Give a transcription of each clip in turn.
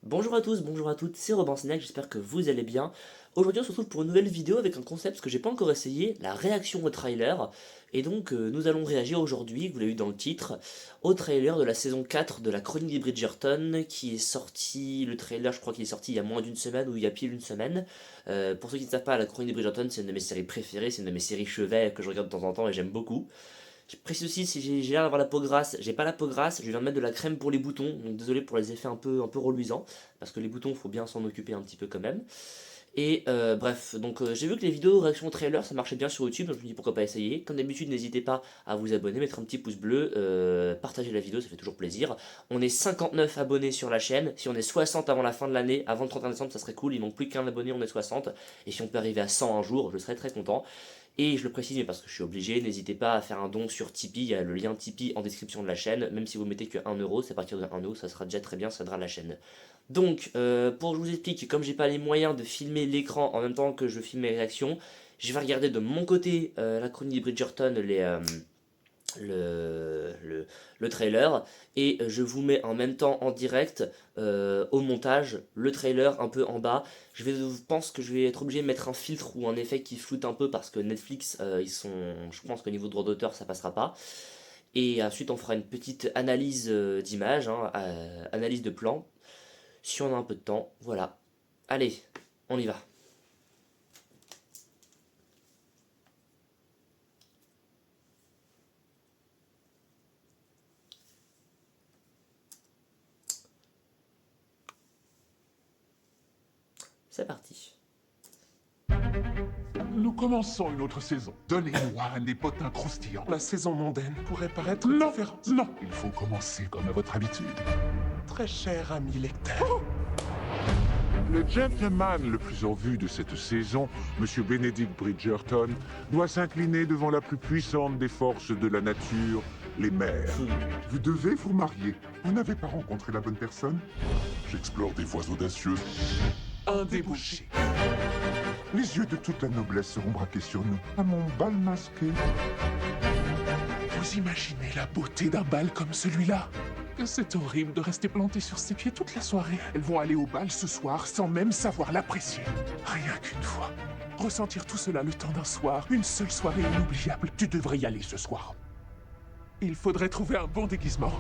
Bonjour à tous, bonjour à toutes, c'est Robin Snack, j'espère que vous allez bien. Aujourd'hui on se retrouve pour une nouvelle vidéo avec un concept que j'ai pas encore essayé, la réaction au trailer. Et donc nous allons réagir aujourd'hui, vous l'avez vu dans le titre, au trailer de la saison 4 de la Chronique des Bridgerton, qui est sorti, le trailer je crois qu'il est sorti il y a moins d'une semaine ou il y a pile une semaine. Pour ceux qui ne savent pas, la Chronique des Bridgerton c'est une de mes séries préférées, c'est une de mes séries chevet que je regarde de temps en temps et j'aime beaucoup. Je précise aussi, si j'ai l'air d'avoir la peau grasse, j'ai pas la peau grasse, je viens de mettre de la crème pour les boutons, donc désolé pour les effets un peu reluisants, parce que les boutons, faut bien s'en occuper un petit peu quand même. Et bref, donc j'ai vu que les vidéos réaction au trailer ça marchait bien sur YouTube, donc je me dis pourquoi pas essayer. Comme d'habitude, n'hésitez pas à vous abonner, mettre un petit pouce bleu, partager la vidéo, ça fait toujours plaisir. On est 59 abonnés sur la chaîne, si on est 60 avant la fin de l'année, avant le 31 décembre, ça serait cool, il manque plus qu'un abonné, on est 60. Et si on peut arriver à 100 un jour, je serais très content. Et je le précise, mais parce que je suis obligé, n'hésitez pas à faire un don sur Tipeee, il y a le lien Tipeee en description de la chaîne, même si vous mettez que 1€, c'est à partir de 1€, ça sera déjà très bien, ça aidera la chaîne. Donc, pour que je vous explique, comme j'ai pas les moyens de filmer l'écran en même temps que je filme mes réactions, je vais regarder de mon côté la chronique de Bridgerton, le trailer, et je vous mets en même temps en direct au montage le trailer un peu en bas. Je pense que je vais être obligé de mettre un filtre ou un effet qui floute un peu parce que Netflix je pense qu'au niveau droit d'auteur ça passera pas. Et ensuite on fera une petite analyse d'image, hein, analyse de plan si on a un peu de temps. Voilà, allez, on y va. C'est parti. Nous commençons une autre saison. Donnez-nous un des potins croustillants. La saison mondaine pourrait paraître Non, différente. non, il faut commencer comme à votre habitude. Très cher ami lecteur. Le gentleman le plus en vue de cette saison, Monsieur Benedict Bridgerton, doit s'incliner devant la plus puissante des forces de la nature, les mers. Vous devez vous marier. Vous n'avez pas rencontré la bonne personne? J'explore des voies audacieuses. Un débouché. Les yeux de toute la noblesse seront braqués sur nous, à mon bal masqué. Vous imaginez la beauté d'un bal comme celui-là? C'est horrible de rester planté sur ses pieds toute la soirée. Elles vont aller au bal ce soir sans même savoir l'apprécier. Rien qu'une fois. Ressentir tout cela le temps d'un soir, une seule soirée inoubliable. Tu devrais y aller ce soir. Il faudrait trouver un bon déguisement.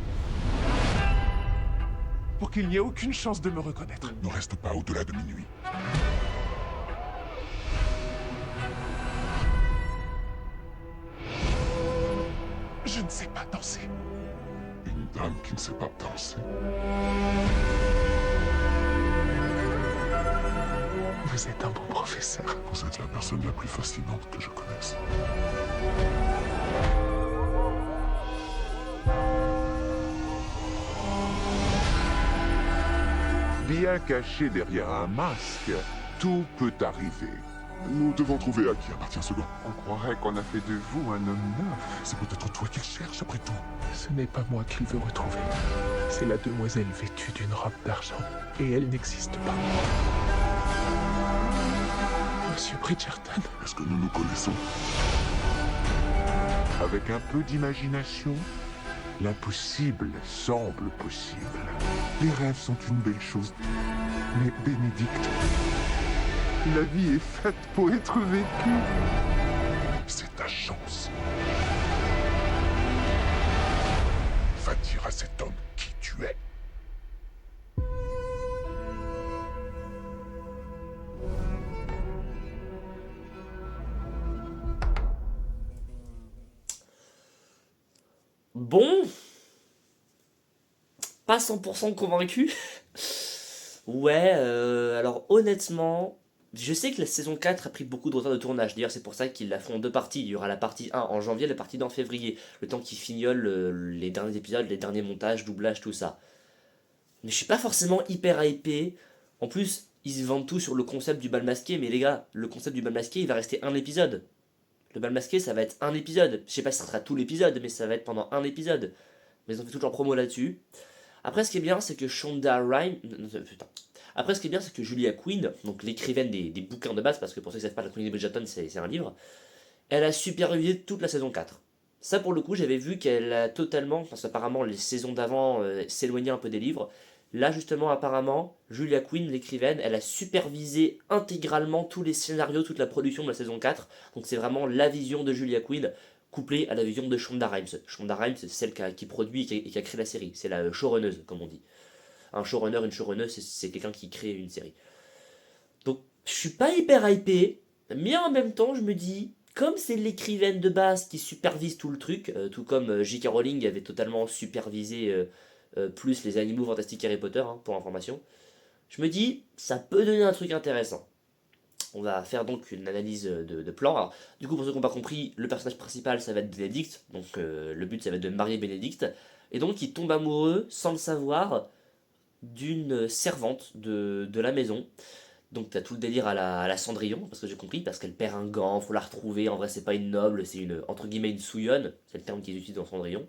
Pour qu'il n'y ait aucune chance de me reconnaître. Ne reste pas au-delà de minuit. Je ne sais pas danser. Une dame qui ne sait pas danser. Vous êtes un bon professeur. Vous êtes la personne la plus fascinante que je connaisse. Bien caché derrière un masque, tout peut arriver. Nous devons trouver à qui appartient ce gant. On croirait qu'on a fait de vous un homme neuf. C'est peut-être toi qu'il cherche après tout. Ce n'est pas moi qu'il veut retrouver. C'est la demoiselle vêtue d'une robe d'argent. Et elle n'existe pas. Monsieur Bridgerton, Est-ce que nous nous connaissons? Avec un peu d'imagination, l'impossible semble possible. Les rêves sont une belle chose. Mais Bénédicte, la vie est faite pour être vécue. C'est ta chance. Va dire à cet homme qui tu es. Bon, pas 100% convaincu. Ouais, alors honnêtement, je sais que la saison 4 a pris beaucoup de retard de tournage. D'ailleurs, c'est pour ça qu'ils la font en deux parties. Il y aura la partie 1 en janvier, la partie 2 en février. Le temps qu'ils fignolent les derniers épisodes, les derniers montages, doublages, tout ça. Mais je suis pas forcément hyper hypé. En plus, ils se vendent tout sur le concept du bal masqué. Mais les gars, le concept du bal masqué, il va rester un épisode. Le bal masqué, ça va être un épisode. Je sais pas si ça sera tout l'épisode, mais ça va être pendant un épisode. Mais ils ont fait toute leur promo là-dessus. Après, ce qui est bien, c'est que Shonda Rhimes. Putain. Après, ce qui est bien, c'est que Julia Quinn, donc l'écrivaine des bouquins de base, parce que pour ceux qui ne savent pas, la Chronique de Bridgerton, c'est un livre, elle a supervisé toute la saison 4. Ça, pour le coup, j'avais vu qu'elle a totalement, parce qu'apparemment les saisons d'avant s'éloignaient un peu des livres, Là, justement, apparemment, Julia Quinn, l'écrivaine, elle a supervisé intégralement tous les scénarios, toute la production de la saison 4. Donc c'est vraiment la vision de Julia Quinn couplée à la vision de Shonda Rhimes. Shonda Rhimes, c'est celle qui produit et qui a créé la série. C'est la showrunneuse, comme on dit. Un showrunner, une showrunneuse, c'est quelqu'un qui crée une série. Donc, je suis pas hyper hypé, mais en même temps, je me dis, comme c'est l'écrivaine de base qui supervise tout le truc, tout comme J.K. Rowling avait totalement supervisé plus les animaux fantastiques Harry Potter, hein, pour information, je me dis, ça peut donner un truc intéressant. On va faire donc une analyse de plan. Alors, du coup, pour ceux qui n'ont pas compris, le personnage principal, ça va être Bénédicte, donc le but, ça va être de marier Bénédicte, et donc il tombe amoureux, sans le savoir, d'une servante de la maison. Donc t'as tout le délire à la Cendrillon, parce que j'ai compris, parce qu'elle perd un gant, faut la retrouver, en vrai c'est pas une noble, c'est une, entre guillemets, une souillonne, c'est le terme qu'ils utilisent dans Cendrillon.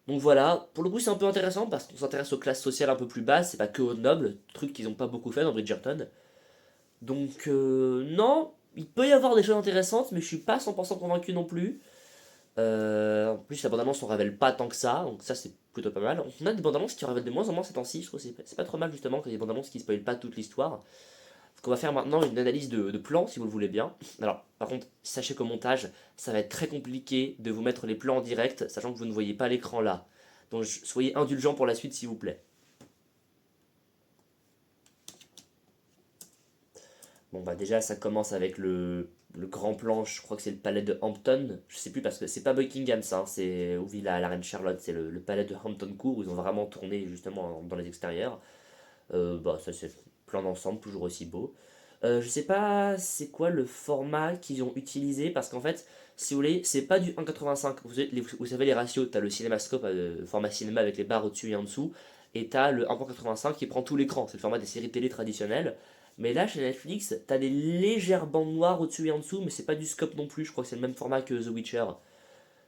Donc voilà, pour le coup c'est un peu intéressant, parce qu'on s'intéresse aux classes sociales un peu plus basses, c'est pas que aux nobles, truc qu'ils ont pas beaucoup fait dans Bridgerton. Donc non, il peut y avoir des choses intéressantes, mais je suis pas 100% convaincu non plus. En plus la bande-annonce on révèle pas tant que ça, donc ça c'est plutôt pas mal. On a des bandes-annonces qui révèlent de moins en moins ces temps-ci, je trouve que c'est pas trop mal justement, qu'il y ait des bandes-annonces qui spoilent pas toute l'histoire. Donc on va faire maintenant une analyse de plans, si vous le voulez bien. Alors, par contre, sachez qu'au montage, ça va être très compliqué de vous mettre les plans en direct, sachant que vous ne voyez pas l'écran là. Donc soyez indulgents pour la suite, s'il vous plaît. Bon bah déjà, ça commence avec le grand plan, je crois que c'est le palais de Hampton. Je sais plus parce que c'est pas Buckingham ça, hein, c'est où vit la reine Charlotte, c'est le palais de Hampton Court, où ils ont vraiment tourné justement dans les extérieurs. Bah ça c'est plan d'ensemble, toujours aussi beau. Je sais pas c'est quoi le format qu'ils ont utilisé parce qu'en fait, si vous voulez, c'est pas du 1,85. Vous savez les ratios, t'as le cinémascope, format cinéma avec les barres au-dessus et en dessous, et t'as le 1,85 qui prend tout l'écran. C'est le format des séries télé traditionnelles. Mais là, chez Netflix, t'as des légères bandes noires au-dessus et en dessous, mais c'est pas du scope non plus. Je crois que c'est le même format que The Witcher.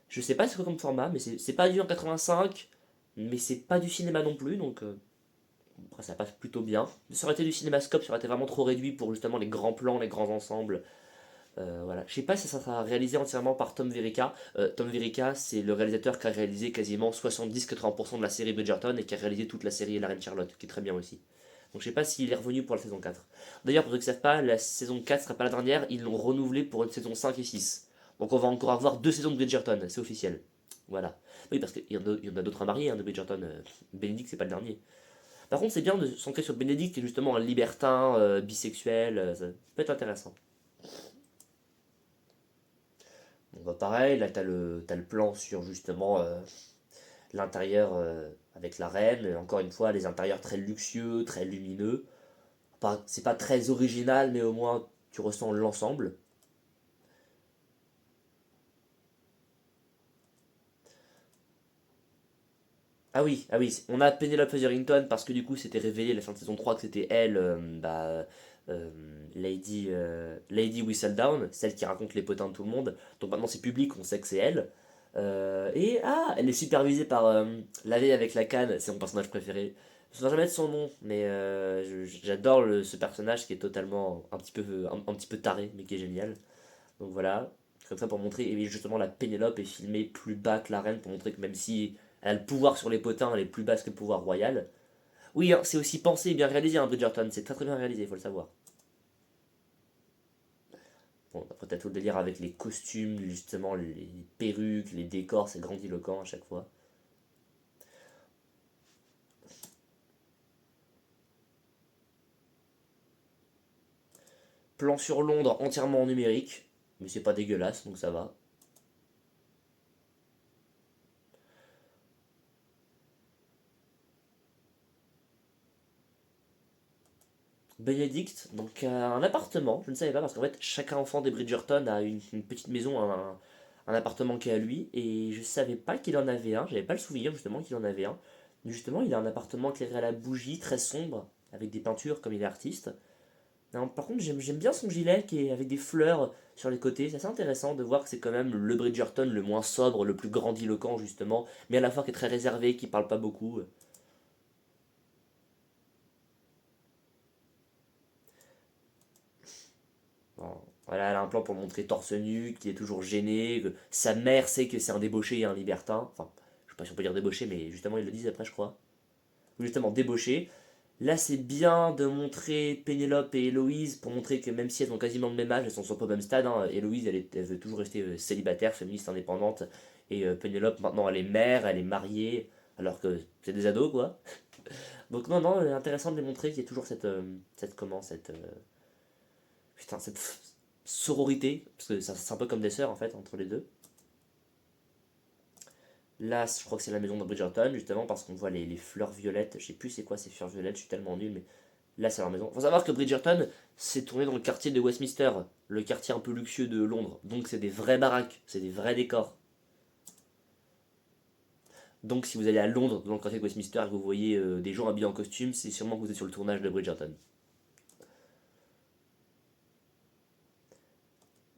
Je sais pas c'est quoi comme format, mais c'est pas du 1,85, mais c'est pas du cinéma non plus, donc après, ça passe plutôt bien. Ça aurait été du cinémascope, ça aurait été vraiment trop réduit pour justement les grands plans, les grands ensembles. Voilà. Je sais pas si ça sera réalisé entièrement par Tom Verica. Tom Verica, c'est le réalisateur qui a réalisé quasiment 70-80% de la série Bridgerton et qui a réalisé toute la série La Reine Charlotte, qui est très bien aussi. Donc je sais pas s'il est revenu pour la saison 4. D'ailleurs, pour ceux qui ne savent pas, la saison 4 sera pas la dernière, ils l'ont renouvelé pour une saison 5 et 6. Donc on va encore avoir 2 saisons de Bridgerton, c'est officiel. Voilà. Oui, parce qu'il y en a d'autres à marier, hein, de Bridgerton. Benedict, c'est pas le dernier. Par contre, c'est bien de se centrer sur Bénédicte, qui est justement un libertin, bisexuel, ça peut être intéressant. Bon, bah pareil, là t'as le plan sur justement l'intérieur avec la reine. Encore une fois, les intérieurs très luxueux, très lumineux. C'est pas très original, mais au moins tu ressens l'ensemble. Ah oui, on a Penelope Featherington parce que du coup c'était révélé à la fin de saison 3 que c'était elle, euh, Lady Whistledown, celle qui raconte les potins de tout le monde. Donc maintenant c'est public, on sait que c'est elle. Elle est supervisée par la vieille avec la canne, c'est mon personnage préféré. Je ne vais jamais mettre son nom, mais j'adore ce personnage qui est totalement un petit peu taré, mais qui est génial. Donc voilà, comme ça pour montrer, et justement la Pénélope est filmée plus bas que la reine pour montrer que même si elle a le pouvoir sur les potins, elle est plus basse que le pouvoir royal. Oui, hein, c'est aussi pensé et bien réalisé, hein, Bridgerton, c'est très très bien réalisé, il faut le savoir. Bon, après t'as tout le délire avec les costumes, justement, les perruques, les décors, c'est grandiloquent à chaque fois. Plan sur Londres entièrement en numérique, mais c'est pas dégueulasse, donc ça va. Benedict, donc un appartement, je ne savais pas parce qu'en fait chaque enfant des Bridgerton a une petite maison, un appartement qui est à lui, et je savais pas qu'il en avait un, j'avais pas le souvenir justement qu'il en avait un. Mais justement, il a un appartement éclairé à la bougie, très sombre, avec des peintures comme il est artiste. Non, par contre, j'aime bien son gilet qui est avec des fleurs sur les côtés, c'est assez intéressant de voir que c'est quand même le Bridgerton le moins sobre, le plus grandiloquent justement, mais à la fois qui est très réservé, qui parle pas beaucoup. Bon, voilà, elle a un plan pour le montrer torse nu, qui est toujours gêné, que sa mère sait que c'est un débauché et un libertin. Enfin, je sais pas si on peut dire débauché, mais justement ils le disent après, je crois. justement débauché. Là, c'est bien de montrer Pénélope et Héloïse pour montrer que même si elles ont quasiment le même âge, elles sont pas au même stade. Hein. Héloïse, elle veut toujours rester célibataire, féministe, indépendante. Et Pénélope, maintenant, elle est mère, elle est mariée, alors que c'est des ados, quoi. Donc, non, non, c'est intéressant de les montrer qu'il y a toujours cette sororité, parce que c'est un peu comme des sœurs, en fait, entre les deux. Là, je crois que c'est la maison de Bridgerton, justement, parce qu'on voit les fleurs violettes. Je sais plus c'est quoi ces fleurs violettes, je suis tellement nul, mais là, c'est leur maison. Faut savoir que Bridgerton, c'est tourné dans le quartier de Westminster, le quartier un peu luxueux de Londres. Donc, c'est des vraies baraques, c'est des vrais décors. Donc, si vous allez à Londres, dans le quartier de Westminster, et que vous voyez des gens habillés en costume, c'est sûrement que vous êtes sur le tournage de Bridgerton.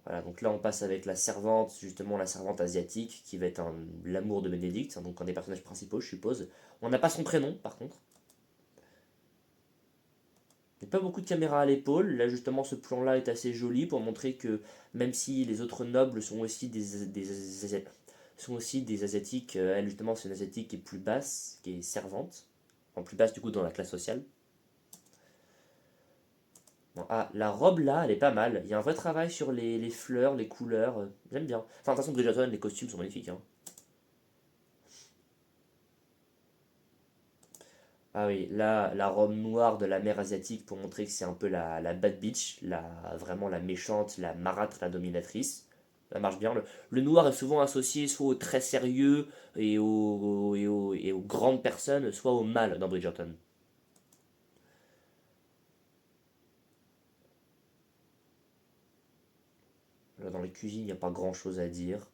Voilà, donc là, on passe avec la servante, justement, la servante asiatique, qui va être l'amour de Bénédicte, hein, donc un des personnages principaux, je suppose. On n'a pas son prénom, par contre. Il n'y a pas beaucoup de caméras à l'épaule. Là, justement, ce plan-là est assez joli pour montrer que même si les autres nobles sont aussi sont aussi des asiatiques, elle, justement, c'est une asiatique qui est plus basse, qui est servante. En plus basse, du coup, dans la classe sociale. Bon, ah, la robe là, elle est pas mal. Il y a un vrai travail sur les fleurs, les couleurs. J'aime bien. Enfin, de toute façon, Bridgerton, les costumes sont magnifiques. Hein. Ah oui, là, la robe noire de la mère asiatique pour montrer que c'est un peu la bad bitch, vraiment la méchante, la marâtre, la dominatrice. Ça marche bien. Le noir est souvent associé soit au très sérieux et aux grandes personnes, soit au mal dans Bridgerton. Là, dans les cuisines, il n'y a pas grand chose à dire.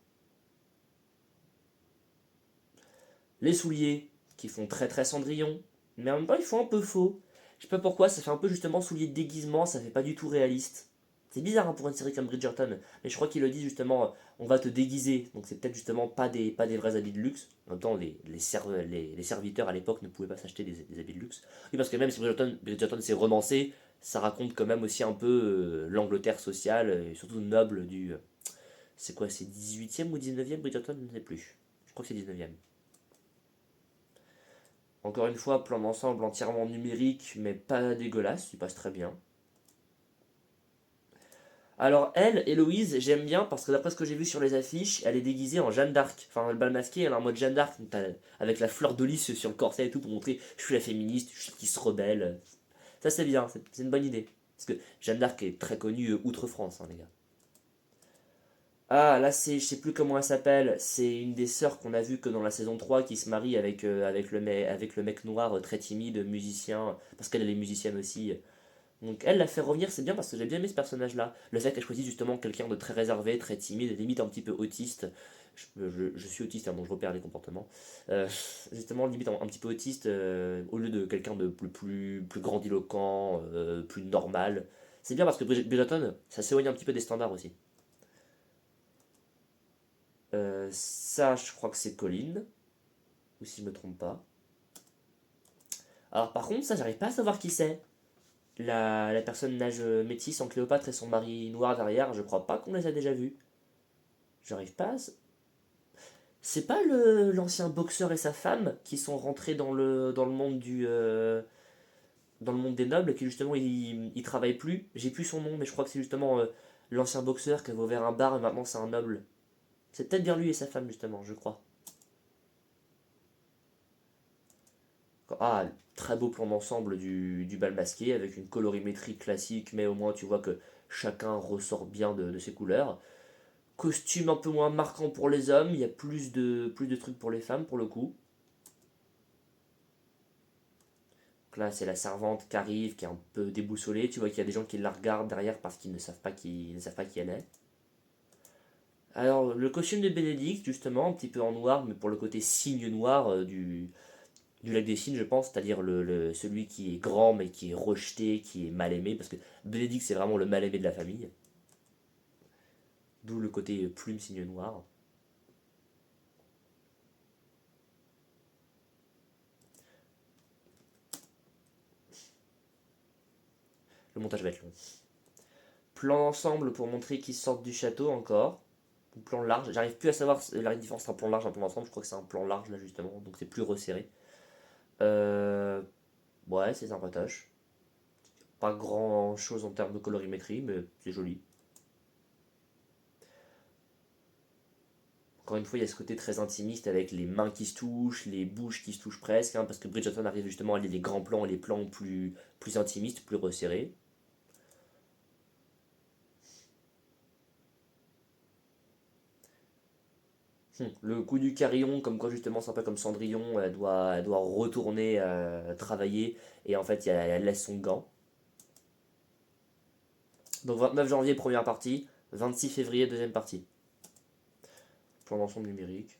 Les souliers, qui font très très Cendrillon, mais en même temps ils font un peu faux. Je sais pas pourquoi, ça fait un peu justement souliers de déguisement, ça fait pas du tout réaliste. C'est bizarre hein, pour une série comme Bridgerton, mais je crois qu'il le dit justement, on va te déguiser, donc c'est peut-être justement pas des vrais habits de luxe. En même temps, les serviteurs à l'époque ne pouvaient pas s'acheter des habits de luxe. Oui, parce que même si Bridgerton s'est romancé, ça raconte quand même aussi un peu l'Angleterre sociale, et surtout noble c'est quoi, c'est 18e ou 19e Bridgerton, je ne sais plus. Je crois que c'est 19e. Encore une fois, plan d'ensemble entièrement numérique, mais pas dégueulasse, il passe très bien. Alors elle, Héloïse, j'aime bien parce que d'après ce que j'ai vu sur les affiches, elle est déguisée en Jeanne d'Arc. Enfin, le bal masqué, elle est en mode Jeanne d'Arc, avec la fleur de lys sur le corset et tout pour montrer je suis la féministe, je suis qui se rebelle. Ça c'est bien, c'est une bonne idée. Parce que Jeanne d'Arc est très connue outre-France, hein, les gars. Ah, là, je sais plus comment elle s'appelle. C'est une des sœurs qu'on a vu que dans la saison 3 qui se marie avec le mec noir très timide, musicien, parce qu'elle est musicienne aussi. Donc elle l'a fait revenir, c'est bien parce que j'ai bien aimé ce personnage-là. Le fait qu'elle choisisse justement quelqu'un de très réservé, très timide, limite un petit peu autiste. Je suis autiste, hein, donc je repère les comportements. Euh, Justement, limite un petit peu autiste, au lieu de quelqu'un de plus grandiloquent, plus normal. C'est bien parce que Bridgerton, ça s'éloigne un petit peu des standards aussi. Ça, je crois que c'est Colline, ou si je me trompe pas. Alors par contre, ça, j'arrive pas à savoir qui c'est. La personne nage métisse en Cléopâtre et son mari noir derrière, je crois pas qu'on les a déjà vus. J'arrive pas à... C'est pas l'ancien boxeur et sa femme qui sont rentrés dans le monde dans le monde des nobles, qui justement il travaille plus. J'ai plus son nom, mais je crois que c'est justement l'ancien boxeur qui avait ouvert un bar et maintenant c'est un noble. C'est peut-être bien lui et sa femme justement, je crois. Ah, très beau plan d'ensemble du bal masqué avec une colorimétrie classique, mais au moins tu vois que chacun ressort bien de ses couleurs. Costume un peu moins marquant pour les hommes, il y a plus de trucs pour les femmes pour le coup. Donc là, c'est la servante qui arrive, qui est un peu déboussolée. Tu vois qu'il y a des gens qui la regardent derrière parce qu'ils ne savent pas qui elle est. Alors, le costume de Bénédicte, justement, un petit peu en noir, mais pour le côté cygne noir du lac des Cygnes, je pense, c'est-à-dire celui qui est grand mais qui est rejeté, qui est mal aimé, parce que Bénédicte c'est vraiment le mal aimé de la famille, d'où le côté plume cygne noir. Le montage va être long. Plan d'ensemble pour montrer qu'ils sortent du château encore, ou plan large, j'arrive plus à savoir la différence entre un plan large et un plan d'ensemble, je crois que c'est un plan large là justement, donc c'est plus resserré. Euh, ouais, c'est sympatoche. Pas grand chose en termes de colorimétrie, mais c'est joli. Encore une fois, il y a ce côté très intimiste avec les mains qui se touchent, les bouches qui se touchent presque, hein, parce que Bridgerton arrive justement à aller les grands plans et les plans plus intimistes, plus resserrés. Le coup du carillon, comme quoi justement c'est un peu comme Cendrillon, elle doit retourner travailler et en fait elle laisse son gant. Donc 29 janvier première partie, 26 février deuxième partie. Plan d'ensemble numérique.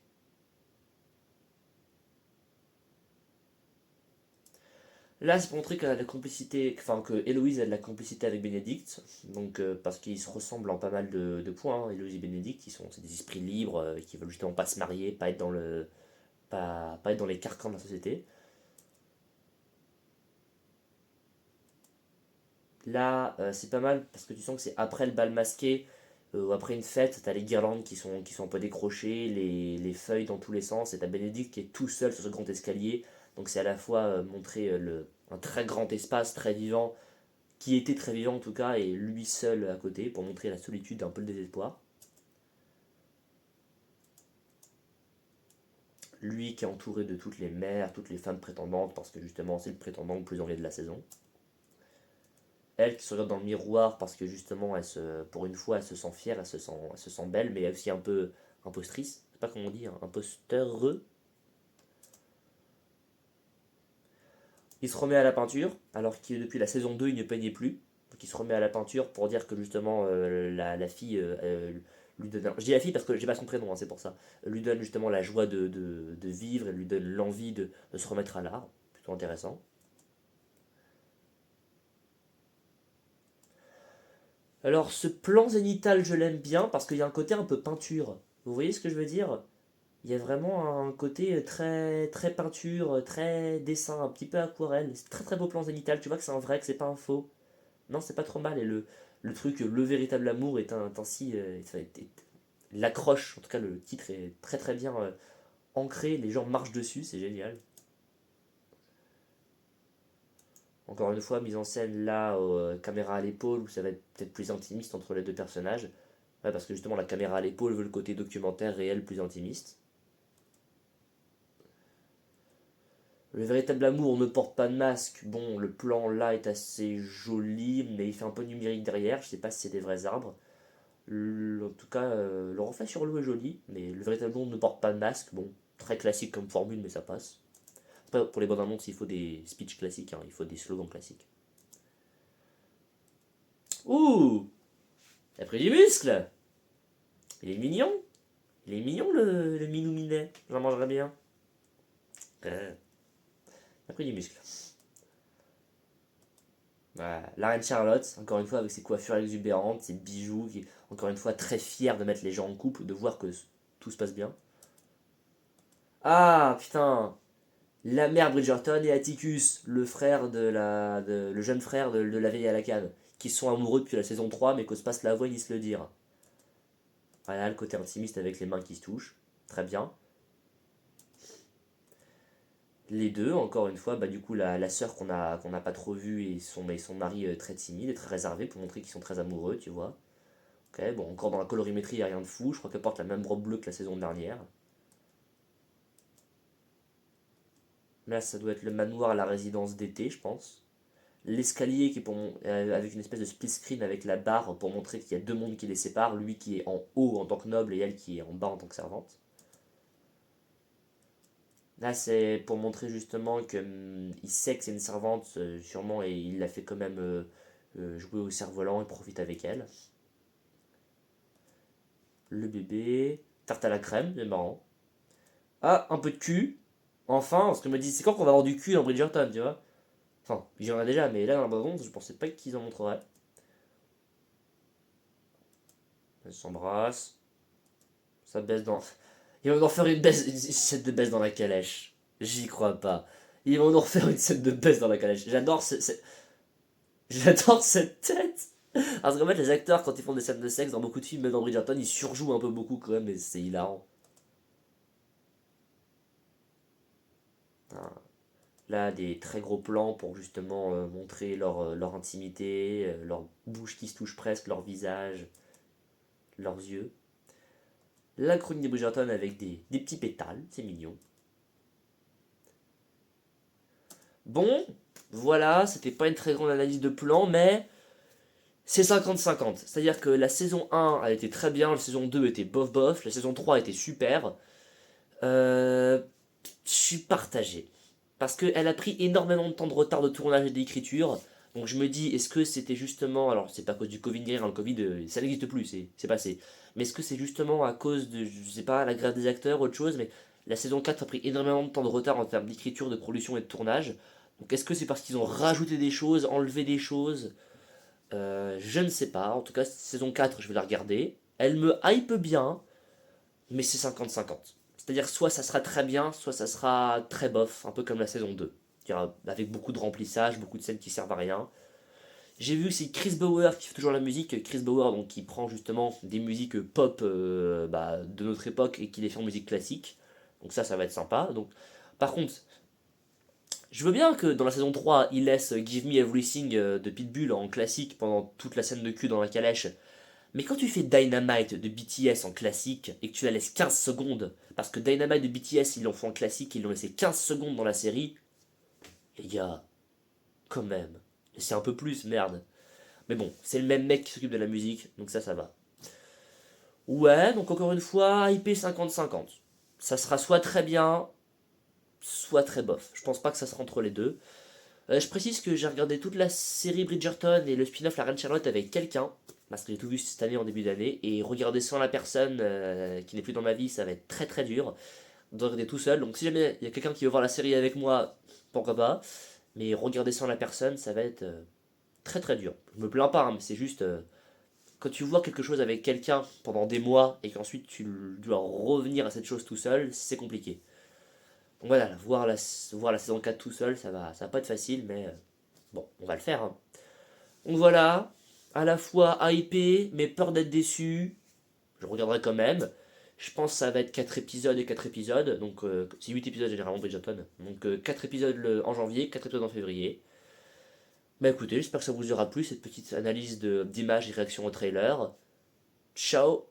Là c'est pour montrer qu'elle a de la complicité, enfin que Héloïse a de la complicité avec Bénédicte, donc parce qu'ils se ressemblent en pas mal de points, hein, Héloïse et Bénédicte, c'est des esprits libres qui veulent justement pas se marier, pas être dans les carcans de la société. Là, c'est pas mal parce que tu sens que c'est après le bal masqué ou après une fête. T'as les guirlandes qui sont un peu décrochées, les feuilles dans tous les sens. Et t'as Bénédicte qui est tout seul sur ce grand escalier. Donc c'est à la fois montrer un très grand espace très vivant, qui était très vivant en tout cas, et lui seul à côté pour montrer la solitude, un peu le désespoir. Lui qui est entouré de toutes les mères, toutes les femmes prétendantes, parce que justement c'est le prétendant le plus envié de la saison. Elle qui se regarde dans le miroir parce que justement, pour une fois, elle se sent fière, elle se sent belle, mais aussi un peu impostrice. C'est pas comment on dit, hein, imposteureux. Il se remet à la peinture, alors que depuis la saison 2, il ne peignait plus. Donc il se remet à la peinture pour dire que justement, la fille lui donne. Je dis la fille parce que j'ai pas son prénom, hein, c'est pour ça. Lui donne justement la joie de vivre, elle lui donne l'envie de se remettre à l'art. Plutôt intéressant. Alors ce plan zénital, je l'aime bien parce qu'il y a un côté un peu peinture. Vous voyez ce que je veux dire? Il y a vraiment un côté très très peinture, très dessin, un petit peu aquarelle. C'est très très beau plan zénital. Tu vois que c'est un vrai, que c'est pas un faux. Non, c'est pas trop mal. Et le truc, le véritable amour est ainsi. L'accroche, en tout cas le titre est très très bien ancré. Les gens marchent dessus, c'est génial. Encore une fois, mise en scène là, caméra à l'épaule, où ça va être peut-être plus intimiste entre les deux personnages. Ouais, parce que justement, la caméra à l'épaule veut le côté documentaire réel plus intimiste. Le véritable amour ne porte pas de masque. Bon, le plan là est assez joli, mais il fait un peu numérique derrière. Je sais pas si c'est des vrais arbres. En tout cas, le reflet sur l'eau est joli, mais le véritable amour ne porte pas de masque. Bon, très classique comme formule, mais ça passe. Après, pour les bonnes annonces, il faut des speeches classiques, hein, il faut des slogans classiques. Ouh! Il a pris du muscle! Il est mignon! Il est mignon le minou minet. J'en mangerais bien. Il a pris du muscle. Voilà. La reine Charlotte, encore une fois, avec ses coiffures exubérantes, ses bijoux, qui est encore une fois très fière de mettre les gens en couple, de voir que tout se passe bien. Ah, putain! La mère Bridgerton et Atticus, le frère le jeune frère de la vieille à la canne, qui sont amoureux depuis la saison 3, mais qu'ose pas se l'avouer ni se le dire. Voilà, le côté intimiste avec les mains qui se touchent. Très bien. Les deux, encore une fois, bah, du coup, la sœur qu'on n'a pas trop vue et son mari très timide et très réservé pour montrer qu'ils sont très amoureux, tu vois. Ok, bon, encore dans la colorimétrie, il n'y a rien de fou. Je crois qu'elle porte la même robe bleue que la saison dernière. Là, ça doit être le manoir à la résidence d'été, je pense. L'escalier qui est avec une espèce de split screen avec la barre pour montrer qu'il y a deux mondes qui les séparent. Lui qui est en haut en tant que noble et elle qui est en bas en tant que servante. Là, c'est pour montrer justement que il sait que c'est une servante, sûrement, et il la fait quand même jouer au cerf-volant et profite avec elle. Le bébé, tarte à la crème, c'est marrant. Ah, un peu de cul. Enfin, parce que me dit, c'est quand qu'on va avoir du cul dans Bridgerton, tu vois? Enfin, il y en a déjà, mais là, dans la bande je pensais pas qu'ils en montreraient. Elle s'embrasse. Ça baisse dans. Ils vont nous refaire une scène de baisse dans la calèche. J'y crois pas. Ils vont nous refaire une scène de baisse dans la calèche. J'adore cette tête. Parce qu'en fait, les acteurs, quand ils font des scènes de sexe dans beaucoup de films, même dans Bridgerton, ils surjouent un peu beaucoup quand même, mais c'est hilarant. Ah. Là, des très gros plans pour justement montrer leur intimité, leur bouche qui se touche presque, leur visage, leurs yeux. La chronique de Bridgerton avec des petits pétales, c'est mignon. Bon, voilà, c'était pas une très grande analyse de plan, mais c'est 50-50. C'est-à-dire que la saison 1 a été très bien, la saison 2 était bof bof, la saison 3 était super. Je suis partagé. Parce qu'elle a pris énormément de temps de retard de tournage et d'écriture. Donc je me dis, est-ce que c'était justement. Alors, c'est pas à cause du Covid, hein, le Covid, ça n'existe plus, c'est passé. Mais est-ce que c'est justement à cause de, je sais pas, la grève des acteurs, autre chose, mais la saison 4 a pris énormément de temps de retard en termes d'écriture, de production et de tournage. Donc est-ce que c'est parce qu'ils ont rajouté des choses, enlevé des choses? Je ne sais pas. En tout cas, saison 4, je vais la regarder. Elle me hype bien, mais c'est 50-50. C'est-à-dire soit ça sera très bien, soit ça sera très bof, un peu comme la saison 2. Avec beaucoup de remplissage, beaucoup de scènes qui servent à rien. J'ai vu que c'est Chris Bauer qui fait toujours la musique. Chris Bauer, donc, qui prend justement des musiques pop de notre époque et qui les fait en musique classique. Donc ça va être sympa. Donc, par contre, je veux bien que dans la saison 3, il laisse Give Me Everything de Pitbull en classique pendant toute la scène de cul dans la calèche. Mais quand tu fais Dynamite de BTS en classique et que tu la laisses 15 secondes, parce que Dynamite de BTS ils l'ont fait en classique, ils l'ont laissé 15 secondes dans la série, les gars, quand même, laissez un peu plus, merde. Mais bon, c'est le même mec qui s'occupe de la musique, donc ça va. Ouais, donc encore une fois, IP 50-50. Ça sera soit très bien, soit très bof. Je pense pas que ça sera entre les deux. Je précise que j'ai regardé toute la série Bridgerton et le spin-off La Reine Charlotte avec quelqu'un, parce que j'ai tout vu cette année en début d'année, et regarder sans la personne qui n'est plus dans ma vie, ça va être très très dur. De regarder tout seul, donc si jamais il y a quelqu'un qui veut voir la série avec moi, pourquoi pas, mais regarder sans la personne, ça va être très très dur. Je me plains pas, hein, mais c'est juste, quand tu vois quelque chose avec quelqu'un pendant des mois, et qu'ensuite tu dois revenir à cette chose tout seul, c'est compliqué. Donc voilà, voir la saison 4 tout seul, ça va pas être facile, mais bon, on va le faire, hein. Donc voilà, à la fois hypé, mais peur d'être déçu. Je regarderai quand même. Je pense que ça va être 4 épisodes et 4 épisodes. Donc c'est 8 épisodes généralement Bridgerton. Donc 4 épisodes en janvier, 4 épisodes en février. Bah écoutez, j'espère que ça vous aura plu cette petite analyse d'image et réaction au trailer. Ciao